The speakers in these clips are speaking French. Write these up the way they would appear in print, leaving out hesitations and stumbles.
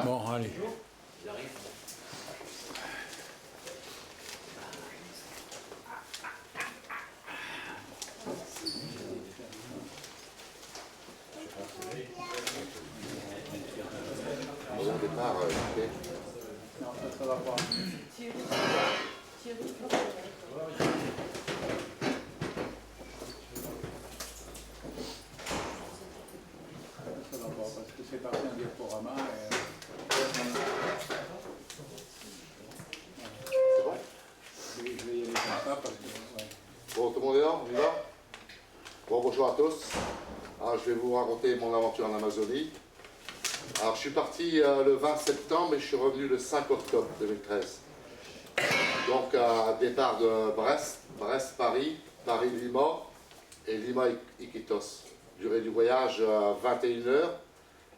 Bon, allez. J'arrive. Au départ, Non, ça va pas. Ça va pas, parce que c'est parti en diaporama et... c'est bon. Je vais y aller comme ça parce que... Ouais. Bon, tout le monde est là, on y va. Bon, bonjour à tous. Alors, je vais vous raconter mon aventure en Amazonie. Alors, je suis parti le 20 septembre et je suis revenu le 5 octobre 2013. Donc, départ de Brest, Brest-Paris, Paris-Lima et Lima-Iquitos. Durée du voyage 21 heures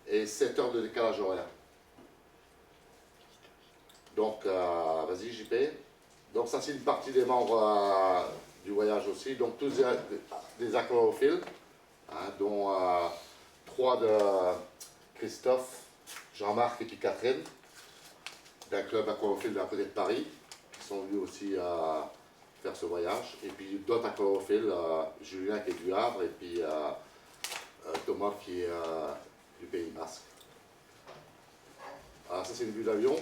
et 7 heures de décalage horaire. Donc, vas-y JP. Donc, ça c'est une partie des membres du voyage aussi. Donc, tous des aquarophiles, hein, dont 3 de Christophe, Jean-Marc et puis Catherine, d'un club aquarophile de la côté de Paris, qui sont venus aussi faire ce voyage. Et puis d'autres aquarophiles, Julien qui est du Havre et puis Thomas qui est du Pays Basque. Alors ça c'est une vue d'avion.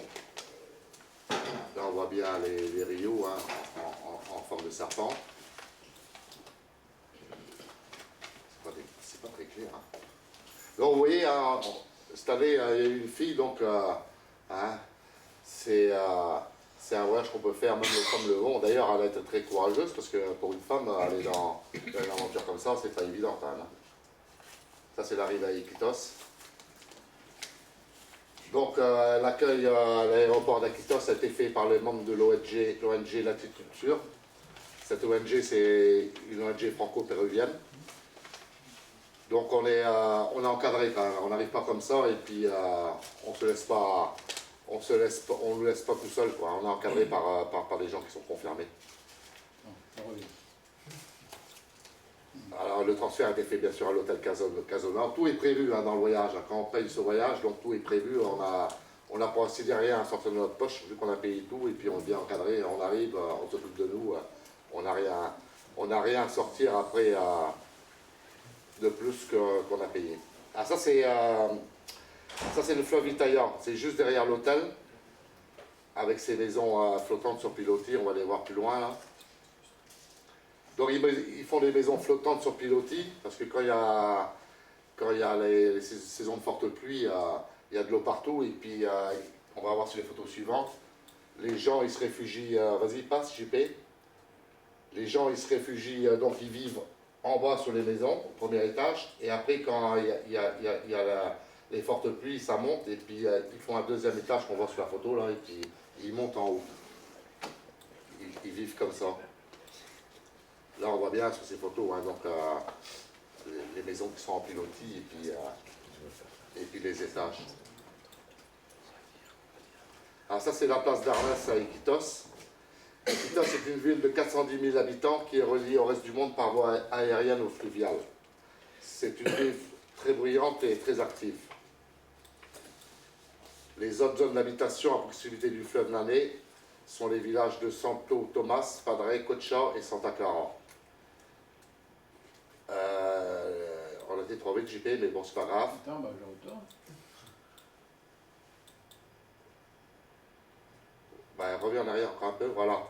Là on voit bien les rios, hein, en forme de serpent. C'est pas très clair. Hein. Donc vous voyez, hein, cette année il y a eu une fille, donc hein, c'est un voyage qu'on peut faire même les femmes le vont. D'ailleurs elle a été très courageuse parce que pour une femme aller dans une aventure comme ça, c'est pas évident quand même. Hein. Ça c'est l'arrivée à Iquitos. Donc l'accueil à l'aéroport d'Iquitos a été fait par les membres de l'ONG Latitude Sûre. Cette ONG c'est une ONG franco-péruvienne. Donc on est encadré quand même, on n'arrive pas comme ça et puis on ne nous laisse pas tout seul, quoi. On est encadré par des gens qui sont confirmés. Alors le transfert a été fait bien sûr à l'hôtel Casona. Tout est prévu hein, dans le voyage. Quand on paye ce voyage, donc tout est prévu. On n'a pas décidé rien à sortir de notre poche vu qu'on a payé tout et puis on est bien encadré. On arrive, on s'occupe de nous. On n'a rien à sortir après de plus qu'on a payé. Ah, ça c'est le fleuve Italia. C'est juste derrière l'hôtel avec ces maisons flottantes sur pilotis. On va les voir plus loin là. Donc ils font des maisons flottantes sur pilotis, parce que quand il y a les saisons de forte pluie, il y a de l'eau partout, et puis on va voir sur les photos suivantes, les gens ils se réfugient, vas-y passe JP, les gens ils se réfugient, donc ils vivent en bas sur les maisons, au premier étage, et après quand il y a les fortes pluies, ça monte, et puis ils font un deuxième étage qu'on voit sur la photo, là, et puis ils montent en haut. Ils vivent comme ça. Là, on voit bien sur ces photos, hein, donc, les maisons qui sont en pilotis et puis les étages. Alors ça, c'est la place d'Arnès à Iquitos. Iquitos est une ville de 410 000 habitants qui est reliée au reste du monde par voie aérienne ou fluviale. C'est une ville très bruyante et très active. Les autres zones d'habitation à proximité du fleuve Nané sont les villages de Santo Tomas, Padre, Cocha et Santa Clara. On a été trop vite JP, mais bon, c'est pas grave. Attends, bah je retourne. Ben, reviens en arrière encore un peu, voilà.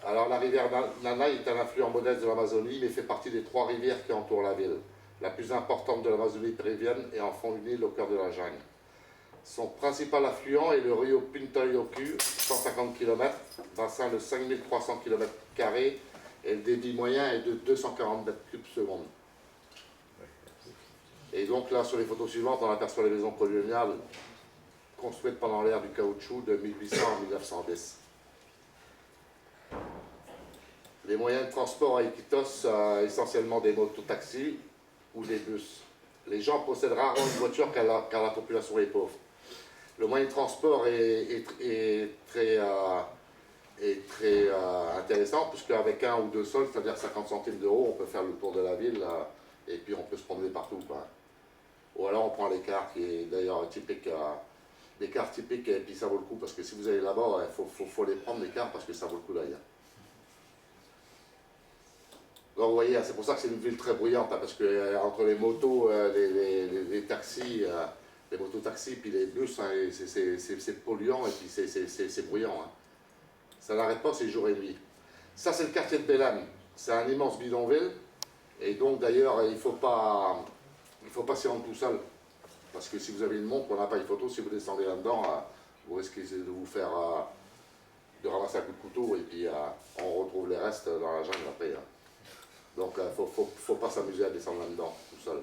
Alors la rivière Nana est un affluent modeste de l'Amazonie, mais fait partie des 3 rivières qui entourent la ville. La plus importante de l'Amazonie péruvienne et en font une île au cœur de la jungle. Son principal affluent est le Rio Pintoyocu, 150 km, bassin de 5300 km² et le débit moyen est de 240 m3 seconde. Et donc là, sur les photos suivantes, on aperçoit les maisons coloniales construites pendant l'ère du caoutchouc de 1800 à 1910. Les moyens de transport à Iquitos, essentiellement des mototaxis ou des bus. Les gens possèdent rarement une voiture car la population est pauvre. Le moyen de transport est très intéressant, puisque avec 1 ou 2 sols, c'est-à-dire 50 centimes d'euros, on peut faire le tour de la ville et puis on peut se promener partout, quoi. Ou alors on prend l'écart qui est d'ailleurs typique des cartes typiques, et puis ça vaut le coup, parce que si vous allez là-bas, il faut les prendre, les cartes, parce que ça vaut le coup d'ailleurs. Donc vous voyez, c'est pour ça que c'est une ville très bruyante, hein, parce que entre les motos, les taxis, les mototaxis, puis les bus, hein, c'est polluant, et puis c'est bruyant. Hein. Ça n'arrête pas, c'est jour et nuit. Ça, c'est le quartier de Belém. C'est un immense bidonville, et donc d'ailleurs, il ne faut pas s'y rendre tout seul. Parce que si vous avez une montre, on n'a pas une photo, si vous descendez là-dedans, vous risquez de vous faire, de ramasser un coup de couteau, et puis on retrouve les restes dans la jungle après. Hein. Donc il ne faut pas s'amuser à descendre là-dedans, tout seul.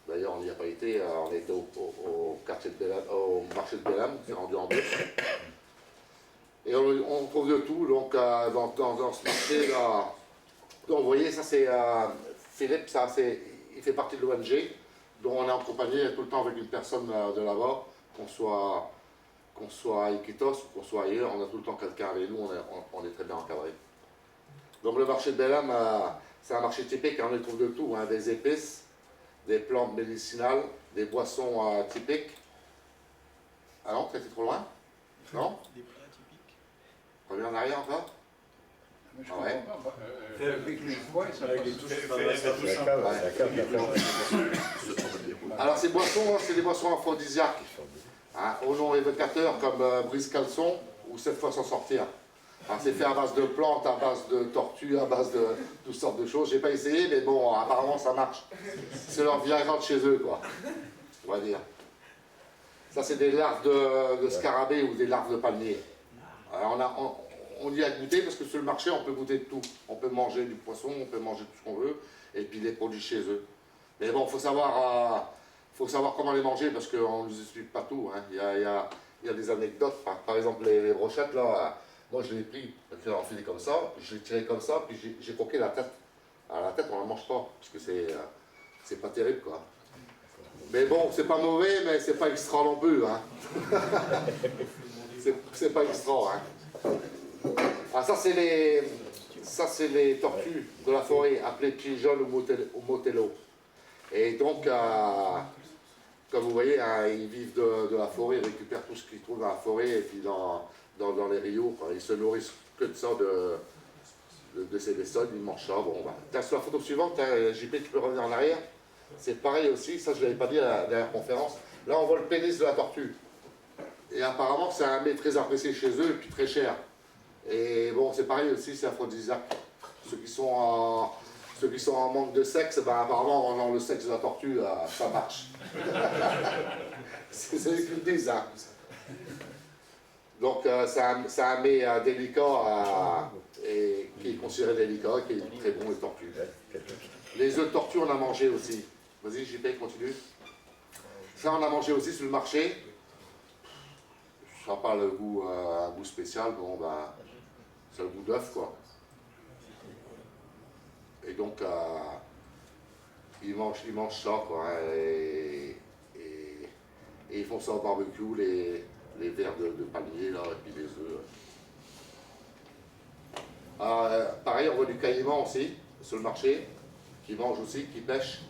D'ailleurs, on n'y a pas été, on était au quartier de Belém, au marché de Belém, on s'est rendu en bus. Et on trouve de tout, donc dans ce marché-là. Donc vous voyez, ça c'est Philippe, il fait partie de l'ONG, dont on est en compagnie tout le temps avec une personne de là-bas, qu'on soit à Iquitos ou qu'on soit ailleurs, on a tout le temps quelqu'un avec nous, on est très bien encadré. Donc le marché de Belém, c'est un marché typique, on y trouve de tout, hein, des épices, des plantes médicinales, des boissons typiques. Ah non, t'étais trop loin? Non? Des plats typiques. Reviens en arrière encore? Mais je Ah ouais. comprends pas. Avec les poids, ça passe. Alors ces boissons, hein, c'est des boissons aphrodisiaques, hein, au nom évocateur comme brise caleçon ou 7 fois sans sortir. C'est fait à base de plantes, à base de tortues, à base de toutes sortes de choses. J'ai pas essayé, mais bon, apparemment ça marche. C'est leur Viagra de chez eux, quoi. On va dire. Ça, c'est des larves de scarabée ou des larves de palmier. Alors, on y a goûté parce que sur le marché, on peut goûter de tout. On peut manger du poisson, on peut manger tout ce qu'on veut, et puis les produits chez eux. Mais bon, il faut savoir comment les manger parce qu'on ne nous explique pas tout. Hein. Il y a des anecdotes. Par exemple, les brochettes, là. Moi, je l'ai pris, on filait comme ça, je l'ai tiré comme ça, puis j'ai croqué la tête. Alors, la tête, on ne la mange pas, parce que c'est pas terrible, quoi. Mais bon, c'est pas mauvais, mais c'est pas extra non plus, hein. C'est pas extra, hein. Ah, ça, c'est les tortues de la forêt, appelées pigeons ou motello. Et donc, comme vous voyez, hein, ils vivent de la forêt, ils récupèrent tout ce qu'ils trouvent dans la forêt, et puis dans les rios, quoi. Ils se nourrissent que de ça, de ces bestioles, ils mangent ça. Bon, bah. Sur la photo suivante, JP, tu peux revenir en arrière. C'est pareil aussi, ça je ne l'avais pas dit à la dernière conférence. Là, on voit le pénis de la tortue. Et apparemment, c'est un mets très apprécié chez eux, et puis très cher. Et bon, c'est pareil aussi, c'est aphrodisiaque. Ceux qui sont en manque de sexe, ben, apparemment, dans le sexe de la tortue, ça marche. C'est eux qui le disent, hein. Donc c'est un mets délicat et qui est considéré délicat, qui est très bon, les tortues. Les œufs de tortue, on a mangé aussi. Vas-y, JP, continue. Ça, on a mangé aussi sur le marché. Ça n'a pas le goût, un goût spécial, bon, ben, c'est le goût d'œuf, quoi. Et donc, ils mangent ça, quoi. Hein, et ils font ça au barbecue, les verres de palmier, là, et puis les œufs. Pareil, on voit du caïman aussi, sur le marché, qui mange aussi, qui pêche.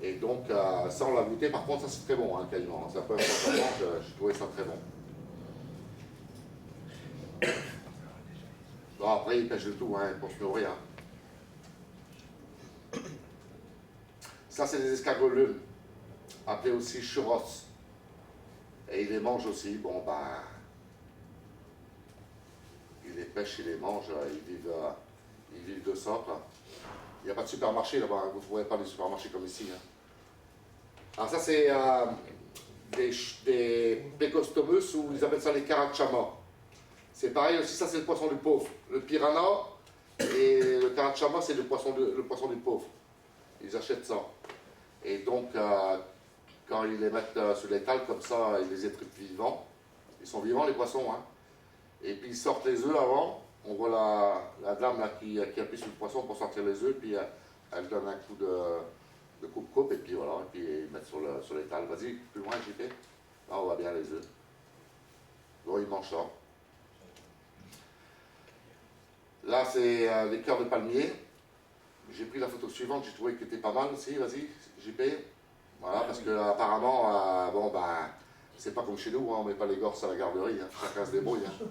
Et donc, ça, on l'a goûté. Par contre, ça, c'est très bon, hein, le caïman. C'est la première fois que je mange, j'ai trouvé ça très bon. Bon, après, ils pêchent de tout, hein, pour se nourrir. Ça, c'est des escargots lunes, appelés aussi churros. Et ils les mangent aussi. Bon, ben, ils les pêchent, ils les mangent, ils vivent de ça, quoi. Il n'y a pas de supermarché là-bas, vous ne trouverez pas des supermarchés comme ici. Hein. Alors ça, c'est des pécostomus, ou ils appellent ça les carachama. C'est pareil aussi, ça c'est le poisson du pauvre. Le piranha et le carachama, c'est le poisson du pauvre. Ils achètent ça. Et donc, quand ils les mettent sur l'étal, comme ça, ils les étouffent vivants. Ils sont vivants, les poissons. Hein. Et puis ils sortent les œufs avant. On voit la dame là, qui appuie sur le poisson pour sortir les œufs, puis elle donne un coup de coupe-coupe, et puis voilà, et puis ils mettent sur l'étal. Vas-y, plus loin, JP. Là, on voit bien les œufs. Bon, ils mangent ça. Là, c'est les cœurs de palmier. J'ai pris la photo suivante, j'ai trouvé qu'elle était pas mal aussi. Vas-y, JP. Voilà, parce que apparemment, bon, ben, c'est pas comme chez nous, hein, on met pas les gosses à la garderie, hein, chacun se débrouille. Hein.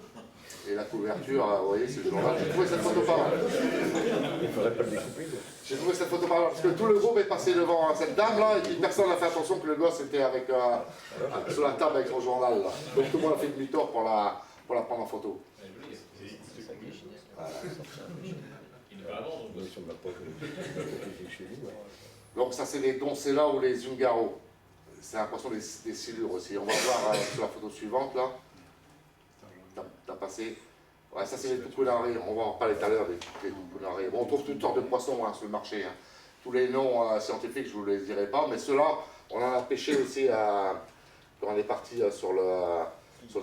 Et la couverture, vous voyez, ce jour-là, j'ai trouvé cette photo pas mal. Il faudrait pas le découper. J'ai trouvé cette photo pas mal, parce que tout le groupe est passé devant cette dame-là, et puis personne n'a fait attention que le gosse était avec, sur la table avec son journal. Là. Donc tout le monde a fait demi-tour pour la prendre en photo. Voilà. Donc ça c'est les Doncella ou les Ungaro. C'est un poisson des silures aussi. On va voir sur la photo suivante là. T'as passé. Ouais, ça c'est les tucularis. On va en parler tout à l'heure des tucularis. Bon, on trouve toutes sortes de poissons hein, sur le marché. Hein. Tous les noms scientifiques, je ne vous les dirai pas, mais ceux-là, on en a pêché aussi quand on est parti sur le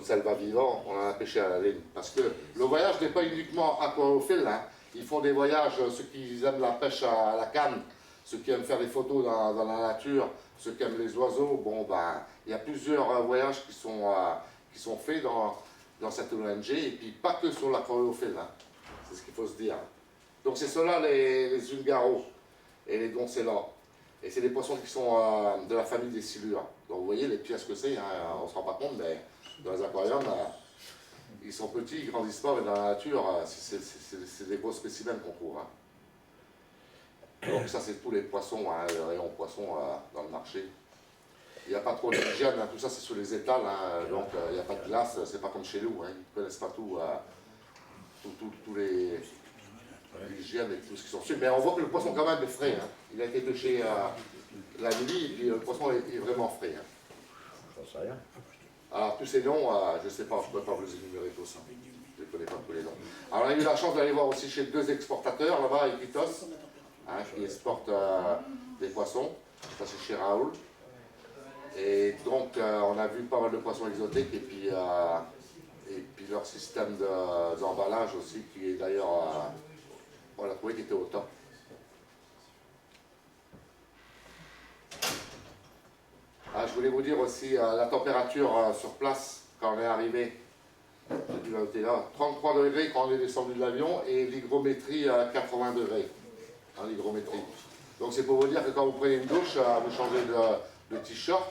Selva vivant, on en a pêché à la ligne. Parce que le voyage n'est pas uniquement aquarophile. Hein. Ils font des voyages, ceux qui aiment la pêche à la canne, ceux qui aiment faire des photos dans la nature, ceux qui aiment les oiseaux. Bon, ben, il y a plusieurs voyages qui sont faits dans cette ONG, et puis pas que sur l'aquarophile. Hein. C'est ce qu'il faut se dire. Donc c'est ceux-là les Ungaro et les Doncella. Et c'est des poissons qui sont de la famille des silures. Donc vous voyez les pièces que c'est, hein, on ne se rend pas compte, mais dans les aquariums, ils sont petits, ils ne grandissent pas, mais dans la nature, c'est des beaux spécimens qu'on trouve. Hein. Donc ça c'est tous les poissons, hein, le rayon poisson dans le marché. Il n'y a pas trop d'hygiène, hein, tout ça c'est sur les étals, hein, donc il n'y a pas de glace, c'est pas comme chez nous, hein, ils ne connaissent pas tout, tous les... l'hygiène et tout ce qui sont dessus, mais on voit que le poisson quand même est frais. Hein. Il a été pêché la nuit et puis le poisson est vraiment frais. Hein. J'en sais rien. Alors tous ces noms, je ne sais pas, je ne peux pas vous les énumérer tous. Hein. Je ne connais pas tous les noms. Alors on a eu la chance d'aller voir aussi chez deux exportateurs là-bas, Equitos, hein, qui exportent des poissons. Ça c'est chez Raoul. Et donc on a vu pas mal de poissons exotiques et puis leur système d'emballage aussi, qui est d'ailleurs... on a trouvé qu'il était au top. Je voulais vous dire aussi la température sur place quand on est arrivé. J'ai dû la noter là, 33 degrés quand on est descendu de l'avion et l'hygrométrie à 80 degrés. Hein, l'hygrométrie. Donc c'est pour vous dire que quand vous prenez une douche, vous changez de t-shirt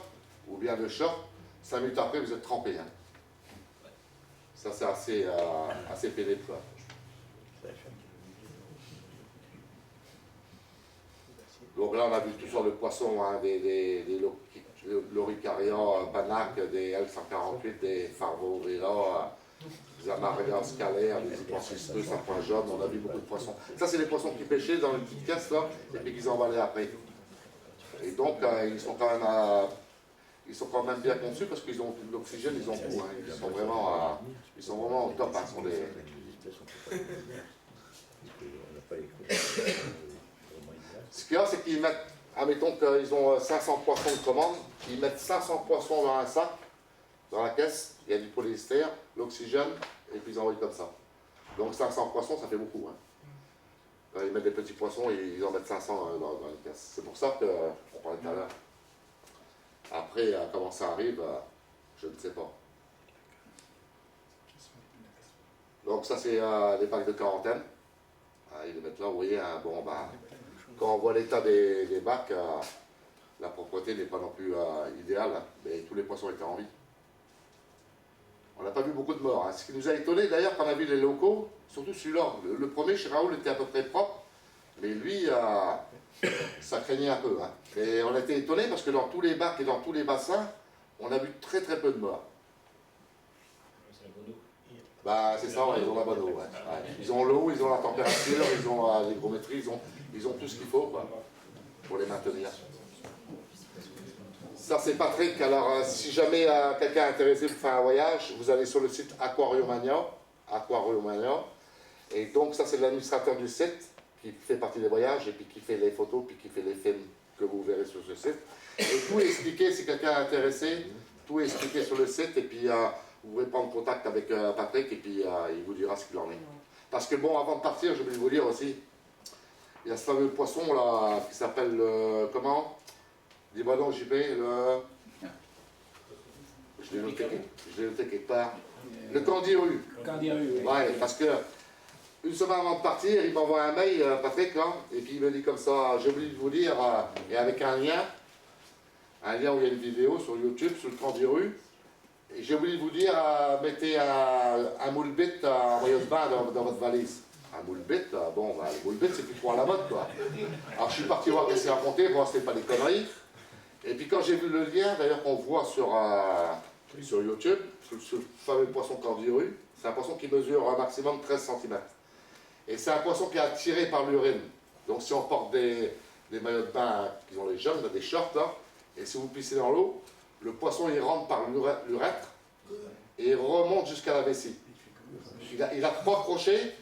ou bien de short, 5 minutes après vous êtes trempé. Hein. Ça c'est assez pénible. Quoi. Donc là, on a vu toutes sortes de poissons, hein, des Loricaria, Banac, des L148, des Farvovella, des Amarilla scalaires, des Hypancistus, un point jaune, on a vu beaucoup de poissons. Ça, c'est les poissons qui pêchaient dans une petite caisse là, et puis qu'ils emballaient après. Et donc, ils sont quand même bien conçus parce qu'ils ont de l'oxygène, ils ont tout. Hein, ils sont vraiment au top. Hein, sont des... Ce qu'il y a, c'est qu'ils mettent, admettons qu'ils ont 500 poissons de commande, ils mettent 500 poissons dans un sac, dans la caisse, il y a du polyester, l'oxygène, et puis ils envoient comme ça. Donc 500 poissons, ça fait beaucoup. Hein. Quand ils mettent des petits poissons, ils en mettent 500 dans les caisses. C'est pour ça qu'on parlait tout à l'heure. Après, comment ça arrive, je ne sais pas. Donc ça, c'est les packs de quarantaine. Ils les mettent là, vous voyez, hein, bon, quand on voit l'état des bacs, la propreté n'est pas non plus idéale, hein, mais tous les poissons étaient en vie. On n'a pas vu beaucoup de morts. Hein. Ce qui nous a étonné d'ailleurs quand on a vu les locaux, surtout celui-là, le premier chez Raoul était à peu près propre, mais lui, ça craignait un peu. Hein. Et on a été étonné parce que dans tous les bacs et dans tous les bassins, on a vu très très peu de morts. C'est ça, ouais, ils ont la bonne eau. Ouais. Ouais. Ils ont l'eau, ils ont la température, ils ont l'hygrométrie, ils ont tout ce qu'il faut quoi, pour les maintenir. Ça c'est Patrick, alors si jamais quelqu'un est intéressé pour faire un voyage, vous allez sur le site Aquariumania, et donc ça c'est l'administrateur du site qui fait partie des voyages et puis qui fait les photos, puis qui fait les films que vous verrez sur ce site. Et tout est expliqué, si quelqu'un est intéressé, tout est expliqué sur le site et puis vous pouvez prendre contact avec Patrick et puis il vous dira ce qu'il en est. Parce que bon, avant de partir, je vais vous dire aussi, il y a ce fameux poisson là qui s'appelle comment? Dis-moi donc JP, je l'ai noté quelque part. Le candiru. Candiru, oui. Ouais, parce que une semaine avant de partir, il m'envoie un mail, Patrick, là, et puis il me dit comme ça, j'ai oublié de vous dire, et avec un lien, un lien où il y a une vidéo sur YouTube, sur le camp des rues. Et j'ai oublié de vous dire, mettez un moule bit en maillot de bain dans votre valise. Un moule bit, bon, bah, le moule bit c'est plus trop à la mode quoi. Alors je suis parti voir ce que c'est raconté, voir si c'était pas des conneries. Et puis quand j'ai vu le lien, d'ailleurs qu'on voit sur YouTube, sur le fameux poisson candiru, c'est un poisson qui mesure un maximum 13 cm. Et c'est un poisson qui est attiré par l'urine. Donc si on porte des maillots de bain qui ont les jeunes, des shorts, là, et si vous pissez dans l'eau, le poisson il rentre par l'urètre et il remonte jusqu'à la vessie. Il a 3 crochets,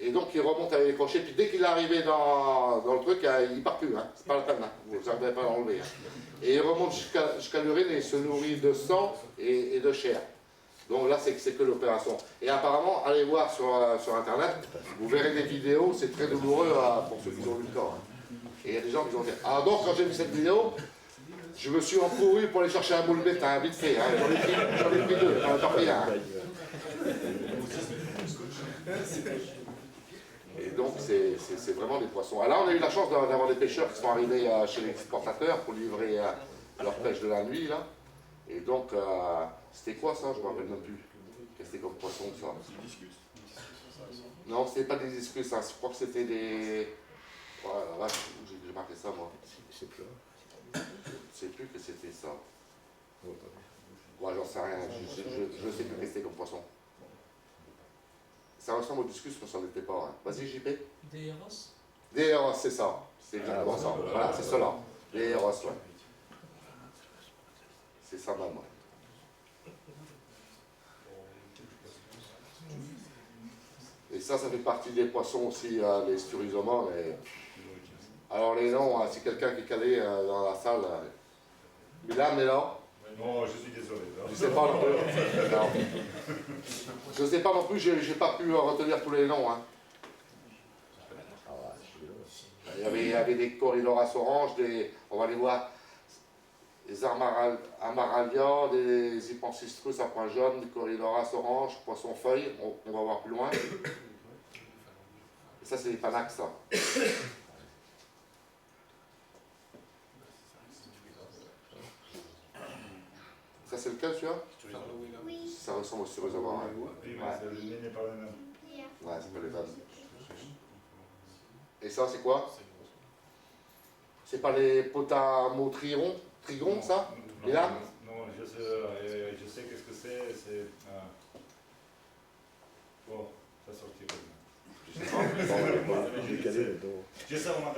et donc il remonte avec les crochets, puis dès qu'il est arrivé dans le truc, il ne part plus, hein. C'est pas la peine, hein. Vous n'arrivez pas à l'enlever. Hein. Et il remonte jusqu'à l'urine et il se nourrit de sang et de chair. Donc là, c'est que l'opération. Et apparemment, allez voir sur Internet, vous verrez des vidéos, c'est très douloureux pour ceux qui ont vu le corps. Hein. Et il y a des gens qui ont dit, ah donc quand j'ai vu cette vidéo, je me suis encouru pour aller chercher un moule bête, hein, vite fait. Hein. J'en ai pris 2, j'en ai pas pris un. Et donc c'est vraiment des poissons. Alors là, on a eu la chance d'avoir des pêcheurs qui sont arrivés chez les exportateurs pour livrer leur pêche de la nuit, là. Et donc, c'était quoi ça? Je ne me rappelle même plus. Qu'est-ce que c'était comme poisson ça? Non, c'était pas des discus, hein. Je crois que c'était des... Voilà, là, j'ai marqué ça moi. C'est plus. Je ne sais plus que c'était ça. Ouais, j'en sais rien, je ne sais plus que c'était comme poisson. Ça ressemble au discus, mais ça n'en était pas. Hein. Vas-y, JP. Des héros? Des héros, c'est ça. C'est exactement ça. Voilà, c'est cela. Des héros, ouais. C'est ça même, ouais. Et ça fait partie des poissons aussi, les sturysomores. Alors les noms, si quelqu'un qui est calé dans la salle, Milan est là. Non, je suis désolé. Je ne sais pas non plus. Non. Je ne sais pas non plus, je n'ai pas pu retenir tous les noms. Hein. Il y avait des Corydoras oranges, on va les voir, des Amaralia, des Hypansistrus à point jaune, des Corydoras oranges, poisson feuille, on va voir plus loin. Et ça, c'est les Panax, ça. Ça, c'est lequel, celui-là? Oui. Ça ressemble au Sturysomore. Hein. Oui, mais c'est le nez n'est pas le même. Ouais, c'est pas les vannes. Et ça, c'est quoi? C'est pas les potamotrirons, trigons, ça? Les lames? Non, je sais qu'est-ce que c'est. Bon, ça sortira. Je sais, on m'a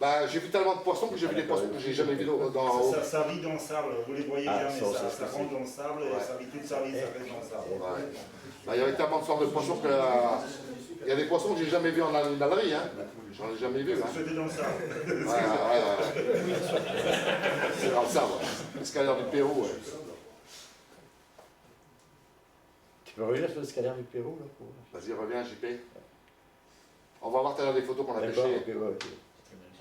Bah, j'ai vu tellement de poissons que j'ai vu des poissons que j'ai jamais vu dans... Ça vit dans le sable, vous les voyez jamais, ça rentre dans le sable, Ouais. ça vit toute sa vie, ça reste dans le sable. Ouais. Bah, il y avait tellement de sortes de poissons que... il y a des poissons que j'ai jamais vus en animalerie, hein. J'en ai jamais vu, hein. C'était dans le sable. Ouais. C'est dans le sable, ouais. L'escalaire du Pérou, ouais. Tu peux revenir sur l'escalaire du Pérou, là pour... Vas-y, reviens, JP. On va voir tout à l'heure des photos qu'on a D'accord, pêchées. ok, ouais, ok.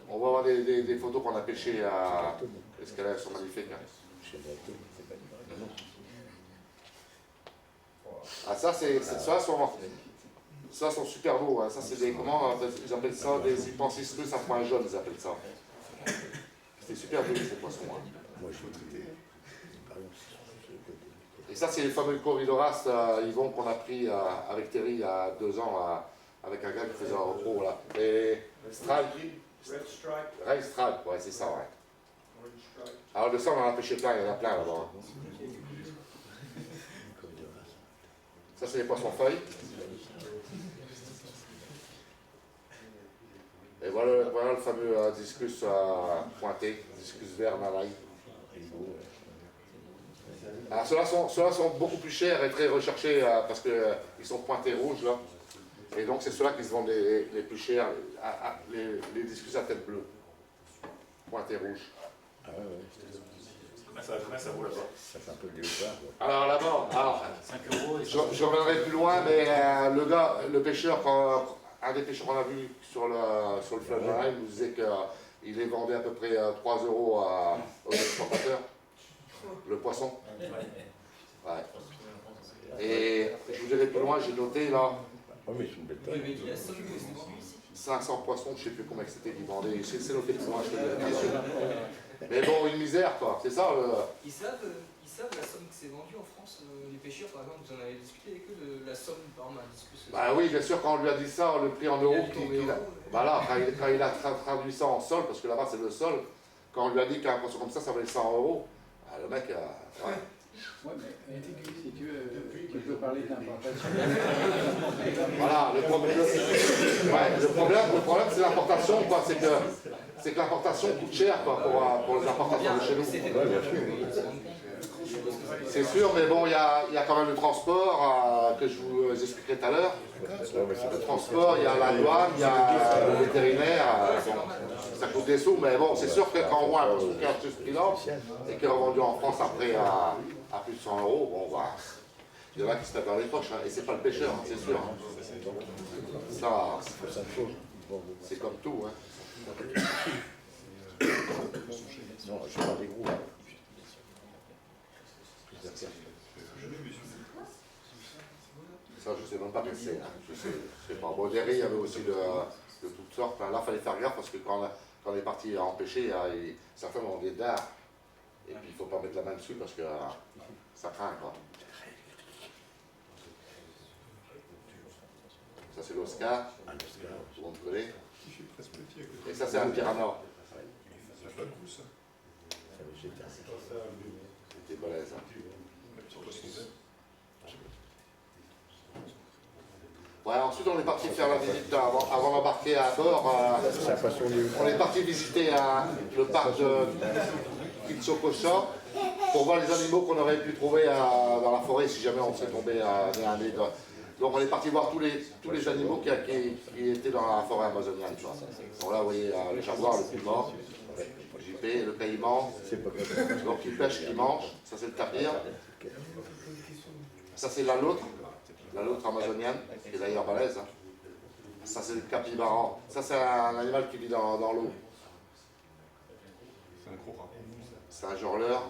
On va voir des photos qu'on a pêchées à l'escalaire, elles sont magnifiques. Hein. Je sais pas, c'est pas une vraie. Ah, ça sont super beaux. Hein. Ça, c'est des, comment ils appellent ça? Des Hypansistrus à point jaune, ils appellent ça. C'est super beau, ces poissons. Hein. Moi, j'ai été... Et ça, c'est les fameux Corydoras, Yvon, qu'on a pris avec Terry il y a 2 ans, avec un gars qui faisait un repos, là. Et Strike. Ray Strike, ouais, c'est ça, ouais. Alors de ça, on en a pêché plein, il y en a plein là-bas. Ça, c'est les poissons feuilles. Et voilà le fameux discus pointé, discus vert nalai. Alors ceux-là sont beaucoup plus chers et très recherchés parce qu'ils sont pointés rouges là. Et donc c'est ceux-là qui se vendent les plus chers, les discus à tête bleue. Pointés rouges. Ah ouais, ouais. Combien ça vaut là-bas? Ça fait un peu de léopard, quoi. Alors là-bas, 5 euros et je reviendrai plus loin, mais le pêcheur, un des pêcheurs qu'on a vu sur le fleuve Naraï, nous disait qu'il les vendait à peu près 3 euros aux exportateurs, le poisson. Ouais. Et je vous dirai plus loin, j'ai noté là, Oh, mais c'est une belle taille. 500 poissons, je ne sais plus combien c'était qu'ils vendaient. C'est noté plus loin, je te le dis. Mais bon, une misère, quoi. C'est ça le... Ils savent la somme que c'est vendu en France, les pêcheurs, par exemple, vous en avez discuté avec eux de la somme, par exemple, un discussion. Bah oui, bien sûr, quand on lui a dit ça, le prix en euros, ouais. voilà, quand il a traduit ça en sol, parce que là-bas c'est le sol, quand on lui a dit qu'un poisson comme ça valait 100 euros, bah, le mec, ouais. Ouais, mais si tu veux, tu peux parler d'importation. Voilà, le problème c'est l'importation, quoi. C'est que l'importation coûte cher, quoi, pour les importations de chez nous. C'est sûr, mais bon, il y a quand même le transport que je vous expliquerai tout à l'heure. Le transport, il y a la douane, il y a le vétérinaire. Ça coûte des sous, mais bon, c'est sûr que quand on voit un poisson qui a ce prix-là et qui est revendu en France après à plus de 100 euros, bon, bah, il y en a qui se tapent dans les poches, hein, et c'est pas le pêcheur, hein, c'est sûr. Ça, c'est comme tout. Hein. Non, je parle des gros. Ça, je sais même pas quel c'est. Hein. Je sais pas. Bon, derrière, il y avait aussi de toutes sortes. Là, il fallait faire gaffe parce que quand on est parti à en pêcher, certains ont des dards. Et puis, il ne faut pas mettre la main dessus parce que ça craint, quoi. Ça, c'est l'Oscar. Tout le monde connaît. Et ça, c'est un piranha. C'était balèze. Ouais, ensuite on est parti faire la visite avant d'embarquer à bord. On est parti visiter le parc de Kitsokosa pour voir les animaux qu'on aurait pu trouver dans la forêt si jamais on s'est tombé un nid. Donc on est parti voir tous les animaux qui étaient dans la forêt amazonienne. Donc là vous voyez le jaguar, le puma, le JP, le caïman. Donc il pêche, il mange. Ça c'est le tapir. Ça c'est la loutre amazonienne, qui est d'ailleurs balèze. Hein. Ça c'est le capybara. Ça c'est un animal qui vit dans l'eau. C'est un gros rat. C'est un jorleur.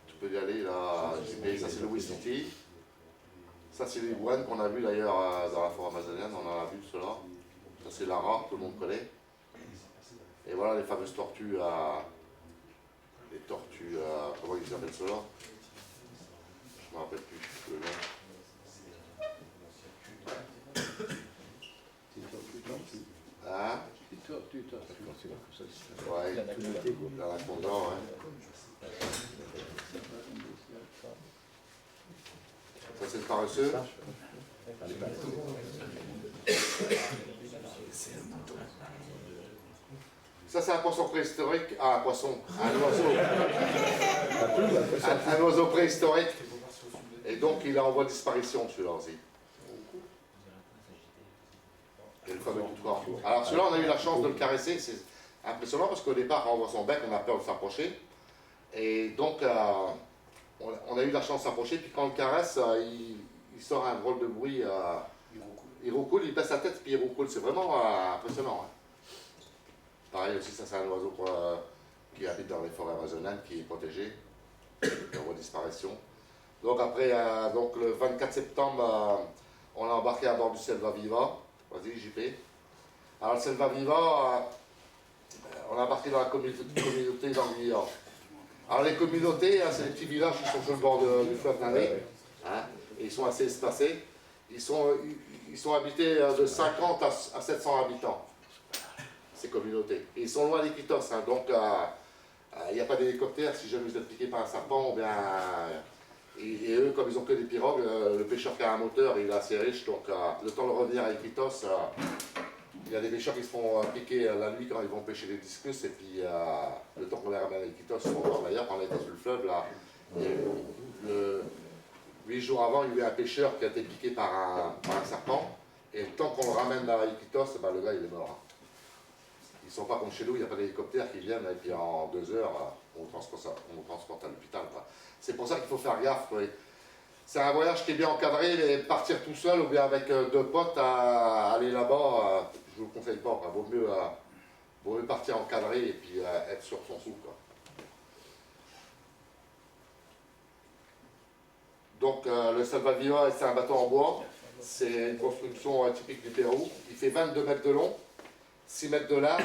Tu peux y aller là. Ça c'est le Wistiti. Ça c'est l'iguane qu'on a vu d'ailleurs dans la forêt amazonienne. On en a vu cela. Ça c'est l'ara, tout le monde connaît. Et voilà les fameuses tortues. Les tortues, comment ils appellent cela? Je ne me rappelle plus le nom. Hein? Ouais, l'anaconda, ouais. Ça c'est le paresseux. Ça c'est un poisson préhistorique. Ah, un poisson, un oiseau. Un oiseau préhistorique. Et donc il est en voie de disparition celui-là aussi. Et le fameux tout corps. Alors celui-là on a eu la chance de le caresser, c'est impressionnant parce qu'au départ quand on voit son bec on a peur de s'approcher. Et donc on a eu la chance de s'approcher, puis quand on le caresse, il sort un drôle de bruit. Il roucoule, il baisse sa tête puis il roucoule, c'est vraiment impressionnant. Hein. Pareil aussi, ça c'est un oiseau qui habite dans les forêts amazoniennes, qui est protégé, qui est en voie de disparition. Donc après, donc le 24 septembre, on a embarqué à bord du Selva Viva. Vas-y, JP. Alors le Selva Viva, on a embarqué dans la communauté d'Anguilla. Alors les communautés, c'est des petits villages qui sont sur le bord du fleuve Nané, hein, et ils sont assez espacés. Ils sont habités de 50 à 700 habitants, ces communautés. Et ils sont loin d'Iquitos, hein, donc il n'y a pas d'hélicoptère si jamais vous êtes piqué par un serpent, ou bien... Et eux, comme ils ont que des pirogues, le pêcheur qui a un moteur, il est assez riche, donc le temps de revenir à Iquitos, il y a des pêcheurs qui se font piquer la nuit quand ils vont pêcher les discus, et puis le temps qu'on les ramène à Iquitos, ils sont morts. D'ailleurs, quand on était sur le fleuve, là, 8 jours avant, il y a eu un pêcheur qui a été piqué par un serpent, et le temps qu'on le ramène à Iquitos, le gars il est mort. Ils ne sont pas comme chez nous, il n'y a pas d'hélicoptère qui viennent, et puis en 2 heures, on transporte à l'hôpital. C'est pour ça qu'il faut faire gaffe. Quoi. C'est un voyage qui est bien encadré, mais partir tout seul ou bien avec 2 potes à aller là-bas, je ne vous le conseille pas. Vaut mieux partir encadré et puis être sur son sou. Quoi. Donc le Selva Viva, c'est un bateau en bois. C'est une construction typique du Pérou. Il fait 22 mètres de long, 6 mètres de large.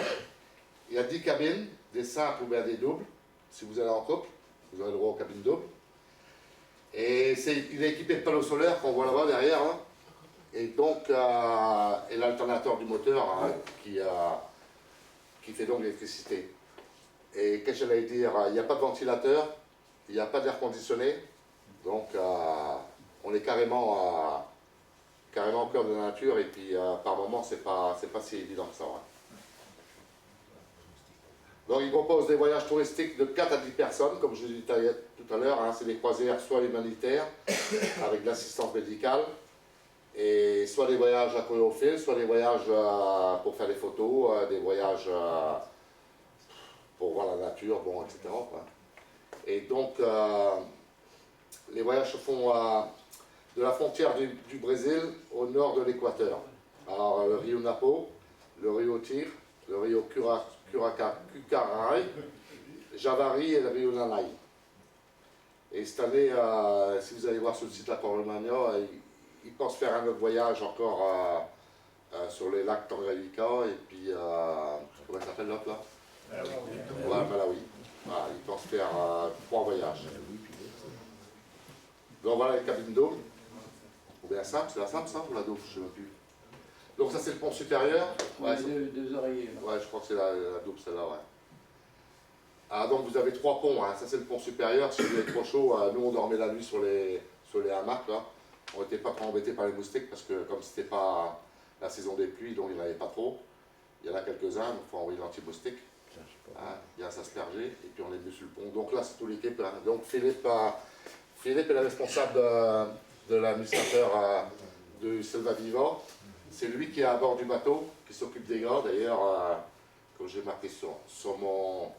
Il y a 10 cabines, des simples ou bien des doubles. Si vous allez en couple, vous aurez le droit aux cabines doubles. Et il est équipé de panneaux solaires qu'on voit là-bas derrière. Hein. Et donc, et l'alternateur du moteur hein, qui fait donc l'électricité. Et qu'est-ce que j'allais dire? Il n'y a pas de ventilateur, il n'y a pas d'air conditionné. Donc, on est carrément au cœur de la nature. Et puis, par moments, c'est pas si évident que ça. Ouais. Donc, il propose des voyages touristiques de 4 à 10 personnes, comme je vous disais tout à l'heure. Hein, c'est des croisières soit humanitaires, avec de l'assistance médicale, et soit des voyages à chronophile, soit des voyages pour faire des photos, des voyages pour voir la nature, bon, etc. Quoi. Et donc, les voyages se font de la frontière du Brésil au nord de l'équateur. Alors, le Rio Napo, le Rio Tir, le Rio Cucaray, Javari et le Rio Nanay. Et cette année, si vous allez voir sur le site La Coromania, ils pensent faire un autre voyage encore sur les lacs Tanganyika et puis, comment ça s'appelle l'autre là? Voilà, Malawi. Voilà, ils pensent faire 3 voyages. Donc voilà les cabines d'eau. Ou bien simple, c'est la simple ça ou la double, je ne sais même plus. Donc ça c'est le pont supérieur. Ouais, deux oreillers. Là. Ouais, je crois que c'est la double celle-là, ouais. Ah, donc vous avez 3 ponts, hein. Ça c'est le pont supérieur, si vous êtes trop chaud, nous on dormait la nuit sur les hamacs là. On n'était pas trop embêtés par les moustiques parce que comme c'était pas la saison des pluies, donc il n'y en avait pas trop. Il y en a quelques-uns, donc il faut envoyer l'anti-moustique. Hein, il y a un asperger et puis on est venu sur le pont. Donc là c'est tout l'équipe. Hein. Donc Philippe est le responsable de l'administrateur de Selva Viva. C'est lui qui est à bord du bateau, qui s'occupe des gars. D'ailleurs, comme j'ai marqué sur mon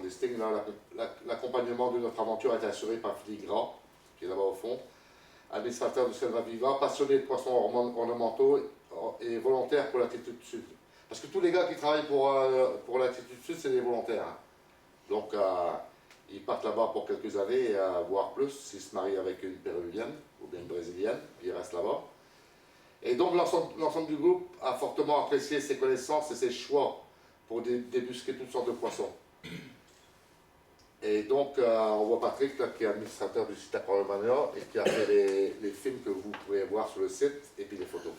listing, l'accompagnement de notre aventure a été assuré par Philippe Gras, qui est là-bas au fond. Administrateur de Selva Viva, passionné de poissons ornementaux et volontaire pour l'Altitude Sud. Parce que tous les gars qui travaillent pour l'Altitude Sud, c'est des volontaires. Hein. Donc, ils partent là-bas pour quelques années, voire plus, s'ils se marient avec une péruvienne ou bien une brésilienne, puis ils restent là-bas. Et donc, l'ensemble du groupe a fortement apprécié ses connaissances et ses choix pour débusquer toutes sortes de poissons. Et donc, on voit Patrick, là, qui est administrateur du site Aquaromania et qui a fait les films que vous pouvez voir sur le site, et puis les photos.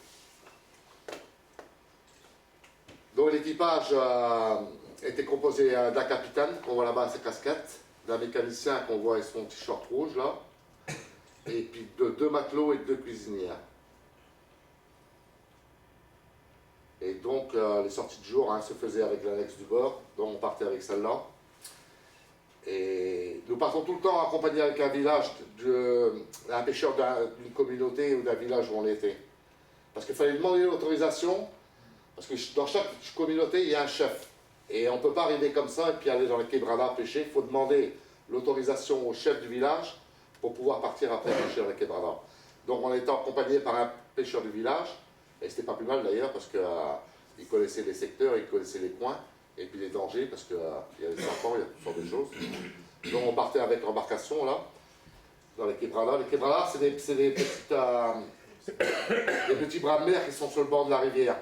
Donc, l'équipage était composé d'un capitaine, qu'on voit là-bas à sa casquette, d'un mécanicien qu'on voit avec son t-shirt rouge, là, et puis de 2 matelots et 2 cuisinières. Et donc, les sorties de jour se faisaient avec l'annexe du bord, donc on partait avec celle-là. Et nous partons tout le temps accompagnés avec un village, un pêcheur d'une communauté ou d'un village où on était. Parce qu'il fallait demander l'autorisation, parce que dans chaque communauté, il y a un chef. Et on ne peut pas arriver comme ça et puis aller dans les quebradas pêcher. Il faut demander l'autorisation au chef du village pour pouvoir partir après pêcher dans les quebradas. Donc on était accompagné par un pêcheur du village, et c'était pas plus mal d'ailleurs parce qu'il connaissait les secteurs, il connaissait les coins, et puis les dangers, parce qu'il y a des serpents, il y a toutes sortes de choses. Donc on partait avec l'embarcation là, dans les quebradas. Les quebradas, c'est des petits bras de mer qui sont sur le bord de la rivière.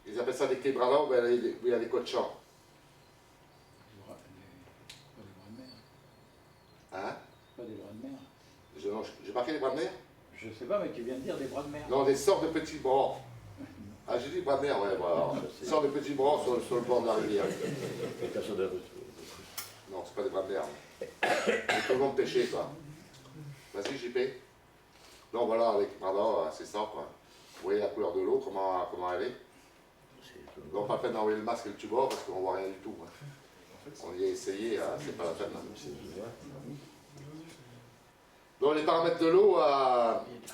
Ils appellent ça des quebradas où il y a des cochons. Hein? Pas des bras de mer. J'ai marqué des bras de mer? Je sais pas, mais tu viens de dire des bras de mer. Non, des sortes de petits bras. Ah, j'ai dit bras de mer, ouais, voilà. Des sortes de petits bras sur le bord de la rivière. Non, c'est pas des bras de mer. C'est tout le monde pêcher, quoi. Vas-y, JP. Non, voilà, avec Prada, c'est ça, quoi. Vous voyez la couleur de l'eau, comment elle est. Donc, pas la peine d'envoyer le masque et le tuba parce qu'on voit rien du tout. On y a essayé, c'est pas la peine. Donc, les paramètres de l'eau,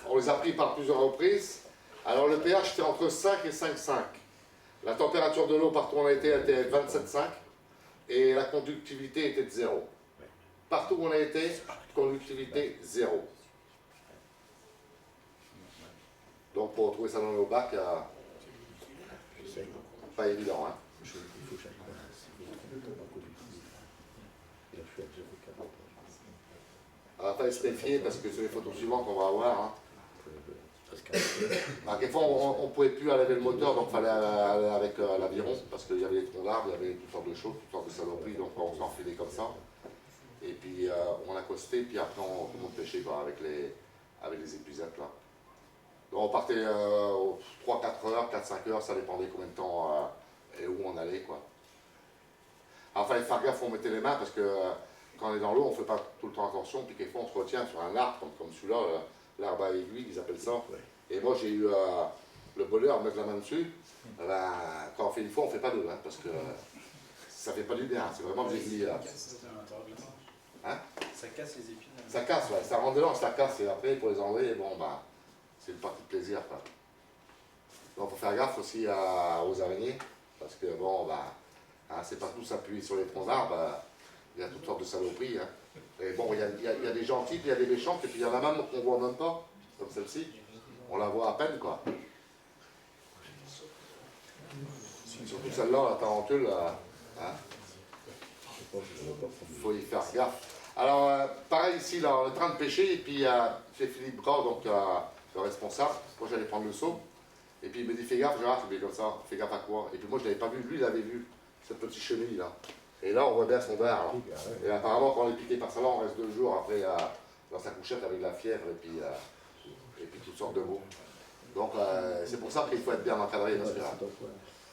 on les a pris par plusieurs reprises. Alors, le pH était entre 5 et 5,5. La température de l'eau partout où on a été était 27,5 et la conductivité était de 0. Partout où on a été, conductivité 0. Donc, pour retrouver ça dans nos bacs, pas évident. Hein. Alors, pas se méfier parce que sur les photos suivantes qu'on va avoir, hein, quelquefois, on ne pouvait plus aller le moteur, donc il fallait aller avec l'aviron, parce qu'il y avait des troncs d'arbres, il y avait toutes sortes de choses, toutes sortes de saloperies, donc on s'enfilait comme ça. Et puis on accostait, puis après on monte pêcher quoi, avec les épuisettes là. Donc on partait 3-4 heures, 4-5 heures, ça dépendait combien de temps et où on allait quoi. Alors il fallait faire gaffe où on mettait les mains, parce que quand on est dans l'eau, on ne fait pas tout le temps attention, puis quelquefois on se retient sur un arbre, comme celui-là, l'arbre à aiguille, ils appellent ça. Et moi j'ai eu le bonheur de mettre la main dessus. Ben, quand on fait une fois, on ne fait pas deux, hein, parce que ça ne fait pas du bien, c'est vraiment des aiguilles. Hein? Ça casse les épines. Ça casse, ouais, ça rentre dedans, ça casse, et après pour les enlever, bon bah, c'est une partie de plaisir quoi. Donc il faut faire gaffe aussi aux araignées, parce que bon bah, hein, c'est pas tous appuyés sur les troncs d'arbres, il y a toutes sortes de saloperies. Hein. Et bon, il y a des gentilles, puis il y a des méchantes, et puis il y en a même qu'on voit même pas, comme celle-ci. On la voit à peine quoi. Surtout celle-là, la tarentule, hein. Il faut y faire gaffe. Alors, pareil ici, là, on est en train de pêcher, et puis c'est Philippe Gras, donc le responsable. Moi, j'allais prendre le seau, et puis il me dit fais gaffe, Gérard, je dis comme ça, fais gaffe à quoi? Et puis moi, je ne l'avais pas vu, lui, il avait vu cette petite chenille là. Et là, on voit bien son verre. Là. Et apparemment, quand on est piqué par ça, là, on reste 2 jours après dans sa couchette avec de la fièvre, et puis toutes sortes de maux. Donc, c'est pour ça qu'il faut être bien encadré, parce que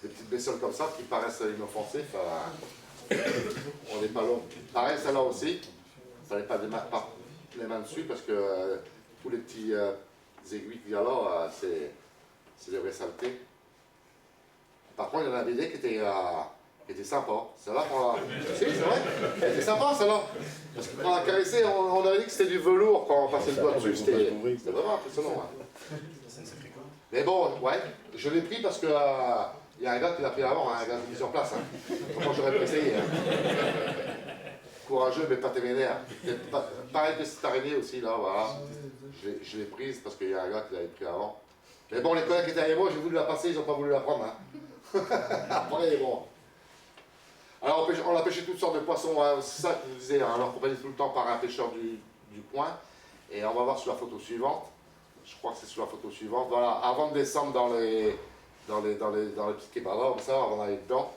des petites bestioles comme ça qui paraissent inoffensives, on n'est pas long. Pareil, celle-là aussi, il ne fallait pas mettre les mains dessus parce que tous les petits aiguilles qu'il y a là, c'est des vraies saletés. Par contre, il y en avait des qui étaient sympas. Celle-là, si, c'est vrai, elle était sympa celle-là. Parce que quand on a caressé, on avait dit que c'était du velours quand on passait le doigt dessus. C'était vraiment impressionnant. Hein. Mais bon, ouais, je l'ai pris parce que. Il y a un gars qui l'a pris avant, hein, un gars qui est sur place. Hein. Comment j'aurais pu essayer hein. Courageux, mais pas téméraire. Pareil que cette araignée aussi, là, voilà. Je l'ai prise parce qu'il y a un gars qui l'avait pris avant. Mais bon, les collègues qui étaient avec moi, j'ai voulu la passer, ils n'ont pas voulu la prendre. Hein. Après, bon. Alors, on a pêché toutes sortes de poissons, hein, c'est ça que je vous disais. Hein, alors, accompagné tout le temps par un pêcheur du coin. Et on va voir sur la photo suivante. Je crois que c'est sur la photo suivante. Voilà, avant de descendre dans les petits kebabs, comme ça, avant d'aller dedans,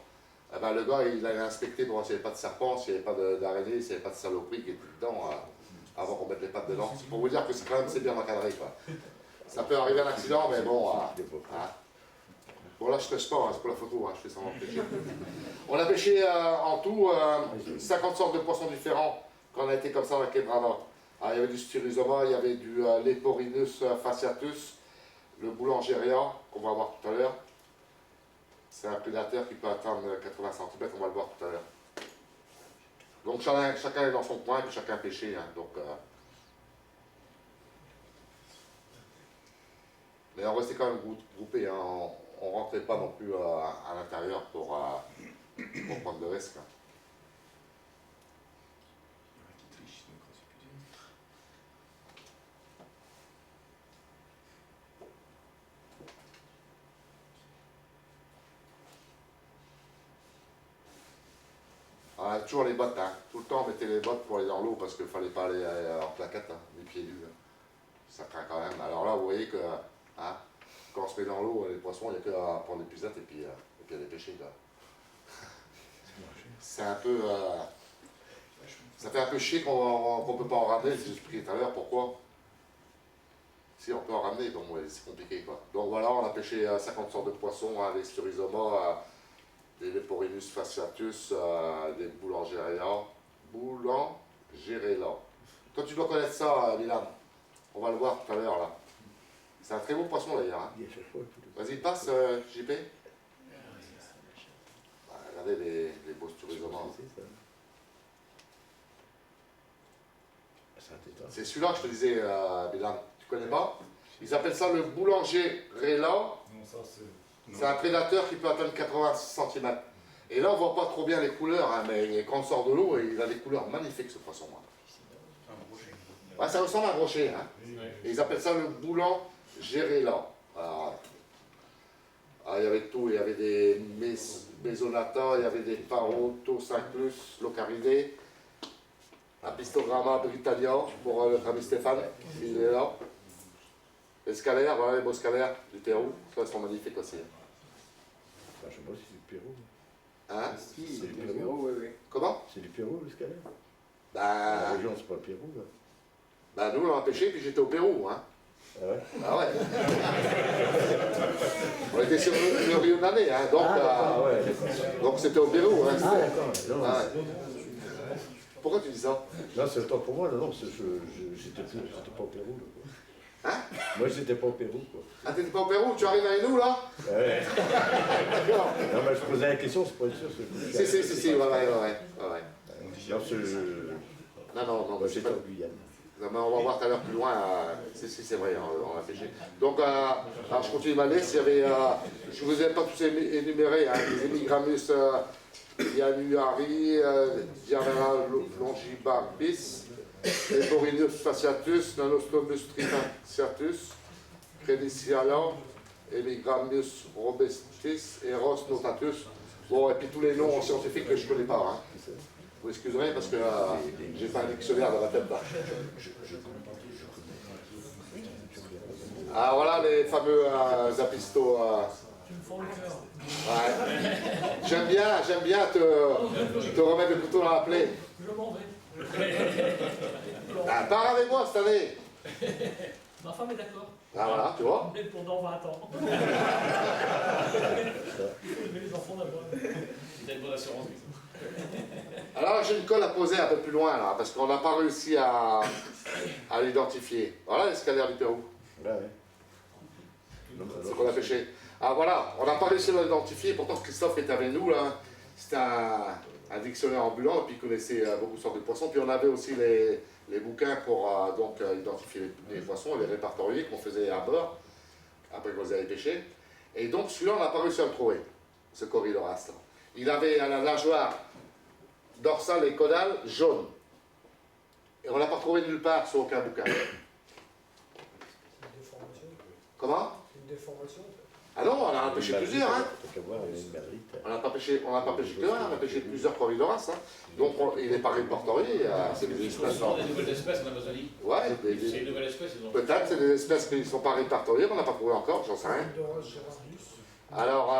eh ben, le gars il a inspecté pour voir s'il n'y avait pas de serpent, s'il n'y avait pas d'araignée, s'il n'y avait pas de saloperie qui était dedans, avant qu'on mette les pattes dedans. C'est pour vous dire que c'est quand même bien encadré. Quoi. Ça peut arriver un accident, mais bon. Bon là je pêche pas, hein, c'est pour la photo, hein, je fais semblant de pêcher. On a pêché en tout 50 sortes de poissons différents quand on a été comme ça dans la quebrada. Il y avait du styrosoma, il y avait du Leporinus fasciatus, le boulangeria, qu'on va voir tout à l'heure. C'est un prédateur qui peut atteindre 80 cm, on va le voir tout à l'heure. Donc chacun est dans son coin, et puis chacun pêché. Hein, donc, mais on restait quand même groupés, hein, on ne rentrait pas non plus à l'intérieur pour prendre de risques. Hein. On a toujours les bottes, hein. Tout le temps on mettait les bottes pour aller dans l'eau parce qu'il ne fallait pas aller en plaquette, hein, les pieds nus. Hein. Ça craint quand même. Alors là, vous voyez que hein, quand on se met dans l'eau, les poissons, il n'y a qu'à prendre les pucettes et puis aller pêcher. C'est un peu. Ça fait un peu chier qu'on ne peut pas en ramener, je vous ai expliqué tout à l'heure pourquoi. Si on peut en ramener, donc ouais, c'est compliqué quoi. Donc voilà, on a pêché 50 sortes de poissons, hein, les styrosoma, des Leporinus fasciatus, des boulangeria. Toi tu dois connaître ça, Milan. On va le voir tout à l'heure là. C'est un très beau poisson d'ailleurs. Hein. Vas-y, passe, JP. Regardez les beaux styrosoma. C'est celui-là que je te disais, Milan. Tu connais pas? Ils appellent ça le boulangeria. C'est un prédateur qui peut atteindre 80 cm. Et là, on ne voit pas trop bien les couleurs, hein, mais quand on sort de l'eau, il a des couleurs magnifiques, ce poisson. Ouais, ça ressemble à un brochet. Hein. Et ils appellent ça le boulangeria. Il y avait tout, il y avait des Mesonata, il y avait des Parotocyclus locaridés, Apistogramma britannia pour notre ami Stéphane, il est là. Les scalaires, voilà les beaux scalaires du Pérou, ça, ils sont magnifiques aussi. Bah, je sais pas si c'est du Pérou. Hein? Si, C'est du du Pérou, oui, oui. Comment? C'est du Pérou, le scalaire. La Bah, région, c'est pas le Pérou, là. bah, nous, on a pêché, puis j'étais au Pérou. Hein. Ah ouais? Ah ouais. On était sur le Rio Nané, hein, donc Ah ouais, d'accord. donc c'était au Pérou. Hein. Ah d'accord. Non, Ah ouais. Pourquoi tu dis ça? non, c'est le temps pour moi, non, j'étais pas au Pérou. Là, quoi. Hein? Moi, j'étais pas au Pérou, quoi. Ah, t'étais pas au Pérou? Tu arrives avec nous, là? Ouais. D'accord. Non, mais je posais la question, c'est pas être sûr. Si, ouais. Non, c'est... Non, Moi, je sais j'étais pas. en Guyane. Non, mais on va voir tout à l'heure plus loin. C'est vrai, on a pêché. Donc, alors je continue ma liste. Il y avait, je ne vous ai pas tous énumérés, hein, les Émigramus, Yanuari, Diarera longibarbis, Eporinus fasciatus, Nanostomus trifaciatus, Predicialan, Emigramus robestis, Eros notatus. Bon, et puis tous les noms scientifiques que je ne connais pas. Hein. Vous excuserez parce que j'ai pas un dictionnaire dans la tête là. Ah voilà les fameux apistos. Ouais. J'aime bien te remettre le couteau dans la plaie. Je m'en vais. Ah, pars avec moi cette année. Ma femme est d'accord. Ah voilà, tu vois. Mais pendant 20 ans. Il faut aimer les enfants d'abord. C'est une bonne assurance. Alors j'ai une colle à poser un peu plus loin là, parce qu'on n'a pas réussi à l'identifier. Voilà l'escalaire du Pérou. Ouais, ouais. C'est qu'on a pêché. Ah voilà, on n'a pas réussi à l'identifier, pourtant Christophe était avec nous là. C'était un dictionnaire ambulant, et puis il connaissait beaucoup de sortes de poissons. Puis on avait aussi les bouquins pour donc identifier les poissons, les répertorier qu'on faisait à bord, après qu'on les avait pêchés. Et donc celui-là, on n'a pas réussi à le trouver, ce Corydoras là. Il avait à la nageoire dorsale et caudale jaune. Et on ne l'a pas trouvé nulle part sur aucun bouquin. Une déformation. Comment? Une déformation. Ah non, on en a pêché plusieurs. Hein. T'as qu'à voir, il y a une merlite. On n'a pas pêché qu'un, on a pêché plusieurs Corydoras. Hein. Donc il n'est pas répertorié. C'est des espèces. Ce sont des nouvelles espèces en Amazonie. Ouais, C'est une nouvelle espèce. Ils ont... peut-être c'est des espèces qui ne sont pas répertoriées, qu'on n'a pas trouvé encore, j'en sais rien. Alors,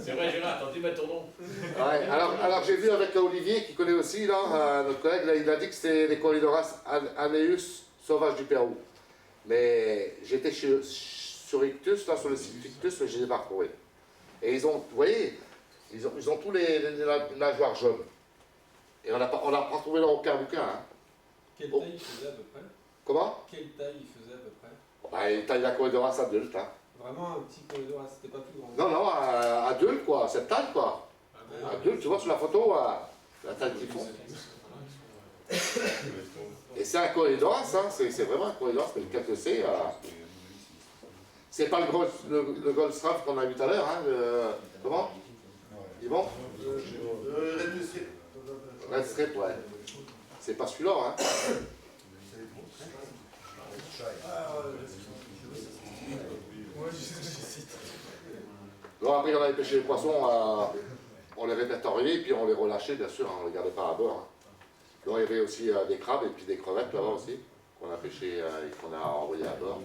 C'est vrai, Gérard, t'as dû mettre ton nom. ouais, alors j'ai vu avec Olivier, qui connaît aussi, là, notre collègue, là, il a dit que c'était les Corydoras aneus sauvages du Pérou. Mais j'étais sur Ictus, là, sur le site Ictus, mais je ne les ai pas retrouvés. Et ils ont, vous voyez, ils ont tous les nageoires jaunes. Et on n'a pas trouvé dans aucun bouquin. Hein. Quelle taille il faisait à peu près? Comment? Quelle taille il faisait à peu près? Bah, il taille la Corydoras adulte. Hein. Vraiment un petit corridor, c'était pas plus grand. Non, adulte, quoi, cette taille, quoi. Adulte, tu vois sur la photo, la taille qu'ils font. Et c'est un Corydoras, hein, c'est vraiment un Corydoras, mais lequel que c'est. C'est pas le Goldstrap qu'on a vu tout à l'heure, hein, comment? Il est bon? Red Strip, ouais. C'est pas celui-là, hein. Donc après on avait pêché les poissons, on les répertoriait, puis on les relâchait, bien sûr, hein, on ne les gardait pas à bord. Hein. Donc il y avait aussi des crabes et puis des crevettes là-bas aussi, qu'on a pêché et qu'on a envoyé à bord.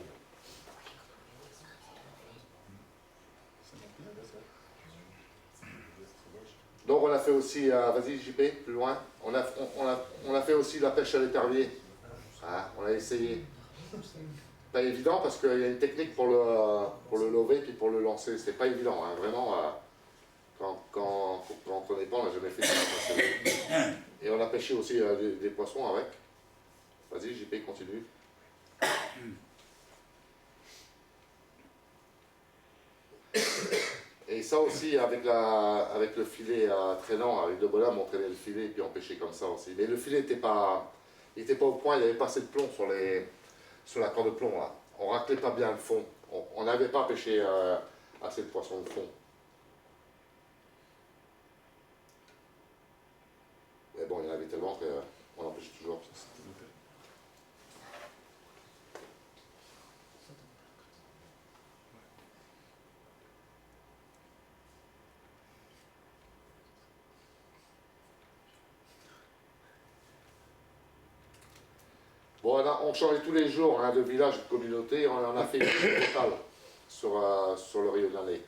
Donc on a fait aussi, vas-y JP, plus loin, on a fait aussi la pêche à l'épervier. Hein, on a essayé. Pas évident parce qu'il y a une technique pour le lever puis pour le lancer. C'est pas évident, hein, vraiment. Quand on ne connaît pas, on n'a jamais fait ça. Et on a pêché aussi des poissons avec. Vas-y, JP, continue. Et ça aussi, avec le filet traînant, avec le bonhomme, on traînait le filet et puis on pêchait comme ça aussi. Mais le filet n'était pas au point, il n'y avait pas assez de plomb sur la corde de plomb. Là. On raclait pas bien le fond. On n'avait pas pêché assez de poissons de fond. Mais bon, il y en avait tellement qu'on en pêche toujours. Bon, on changeait tous les jours hein, de village, de communauté, on en a fait 8 au total sur le Rio de l'année.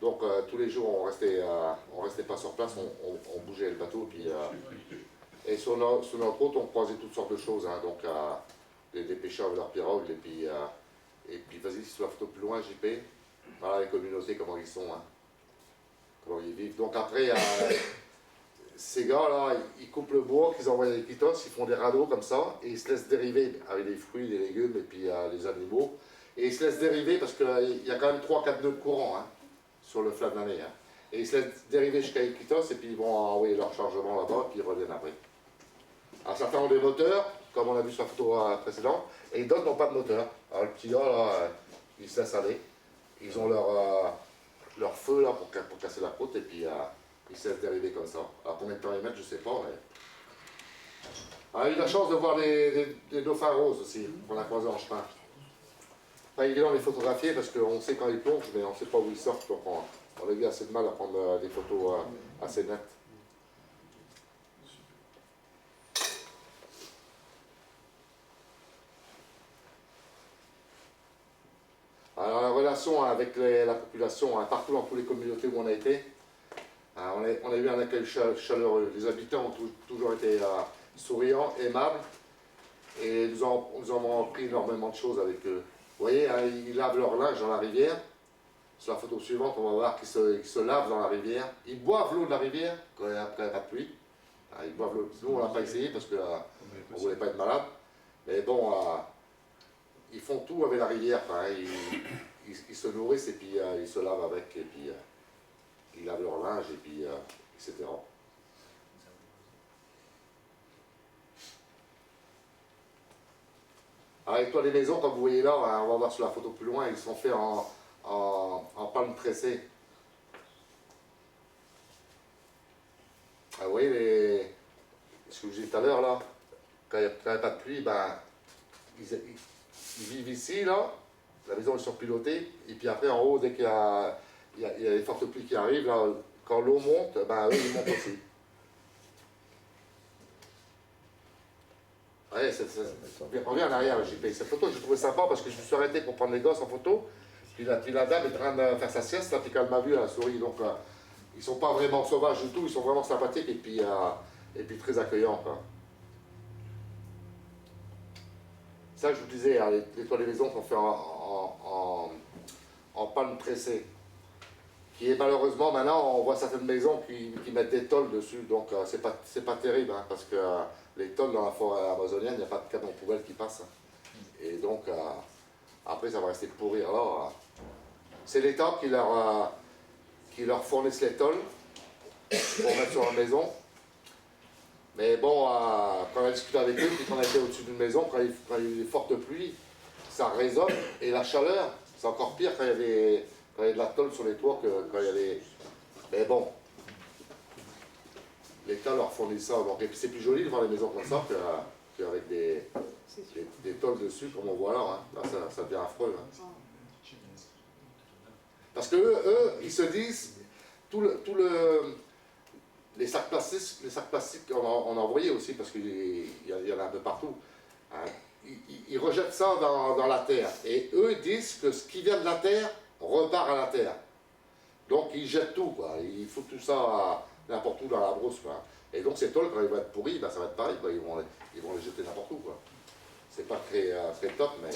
Donc tous les jours on restait pas sur place, on bougeait le bateau. Puis, et sur notre route on croisait toutes sortes de choses, hein, donc des pêcheurs avec leurs pirogues, et puis vas-y sur la photo plus loin JP, voilà les communautés comment ils sont, hein, comment ils vivent. Donc après ces gars là, ils coupent le bois qu'ils envoient à Iquitos, ils font des radeaux comme ça, et ils se laissent dériver avec des fruits, des légumes et puis les animaux. Et ils se laissent dériver parce qu'il y a quand même 3-4 nœuds de courant hein, sur le fleuve d'année. Hein. Et ils se laissent dériver jusqu'à Iquitos et puis ils vont envoyer leur chargement là-bas et puis ils reviennent après. Alors certains ont des moteurs, comme on a vu sur la photo précédente, et d'autres n'ont pas de moteur. Alors le petit gars là, ils se laissent aller. Ils ont leur feu là pour casser la croûte et puis ils se laissent dériver comme ça. Alors combien de temps ils mettent, je ne sais pas. Mais... Alors, j'ai eu la chance de voir des dauphins roses aussi, qu'on a croisés en chemin. Pas évident de les photographier parce qu'on sait quand ils plongent, mais on ne sait pas où ils sortent, donc on a eu assez de mal à prendre des photos assez nettes. Alors la relation avec la population, hein, partout dans toutes les communautés où on a été, on a eu un accueil chaleureux. Les habitants ont toujours été souriants, aimables, et nous avons appris énormément de choses avec eux. Vous voyez, hein, ils lavent leur linge dans la rivière. Sur la photo suivante, on va voir qu'ils se lavent dans la rivière. Ils boivent l'eau de la rivière quand il n'y a pas de pluie. Ils boivent l'eau. Nous, on ne l'a pas essayé parce qu'on ne voulait pas être malade. Mais bon, ils font tout avec la rivière. Hein. Ils se nourrissent et puis ils se lavent avec. Et puis ils lavent leur linge et puis etc. Avec toi les maisons, comme vous voyez là, on va voir sur la photo plus loin, ils sont faits en palme tressée. Ah, vous voyez ce que je vous disais tout à l'heure là, quand il n'y a pas de pluie, ben, ils vivent ici là, la maison est surpilotée, et puis après en haut, dès qu'il y a les fortes pluies qui arrivent, là, quand l'eau monte, ben, eux ils montent aussi. Ouais, reviens en arrière, JP. Cette photo, j'ai trouvé sympa parce que je me suis arrêté pour prendre les gosses en photo. Puis la dame est en train de faire sa sieste, là, puis quand elle m'a vu, elle a souri. Donc, ils sont pas vraiment sauvages du tout, ils sont vraiment sympathiques et puis très accueillants. Quoi. Ça, je vous disais, hein, les toits des maisons sont faits en palme tressée. Qui est malheureusement, maintenant, on voit certaines maisons qui mettent des tôles dessus. Donc, c'est pas terrible, hein, parce que les tôles dans la forêt amazonienne, il n'y a pas de camion poubelle qui passe. Et donc, après, ça va rester pourrir là. C'est l'État qui leur fournissent les tôles pour mettre sur la maison. Mais bon, quand on a discuté avec eux, puis qu'on a été au-dessus d'une maison, quand il y a eu des fortes pluies, ça résonne. Et la chaleur, c'est encore pire quand il y a de la tôle sur les toits que quand il y a des... Mais bon, l'État leur fournit ça. Donc, et puis c'est plus joli de voir les maisons comme ça qu'avec des tôles dessus, comme on voit là. Hein. Là, ça devient affreux. Hein. Parce que eux, ils se disent, les sacs plastiques, on en envoyait aussi, parce qu'il y en a un peu partout. Hein. Ils rejettent ça dans la terre. Et eux, ils disent que ce qui vient de la terre repart à la terre. Donc, ils jettent tout, quoi. Ils foutent tout ça n'importe où dans la brousse, quoi. Et donc, ces tôles, quand ils vont être pourris, ben, ça va être pareil, quoi. Ils vont les jeter n'importe où, quoi. C'est pas très top, mais...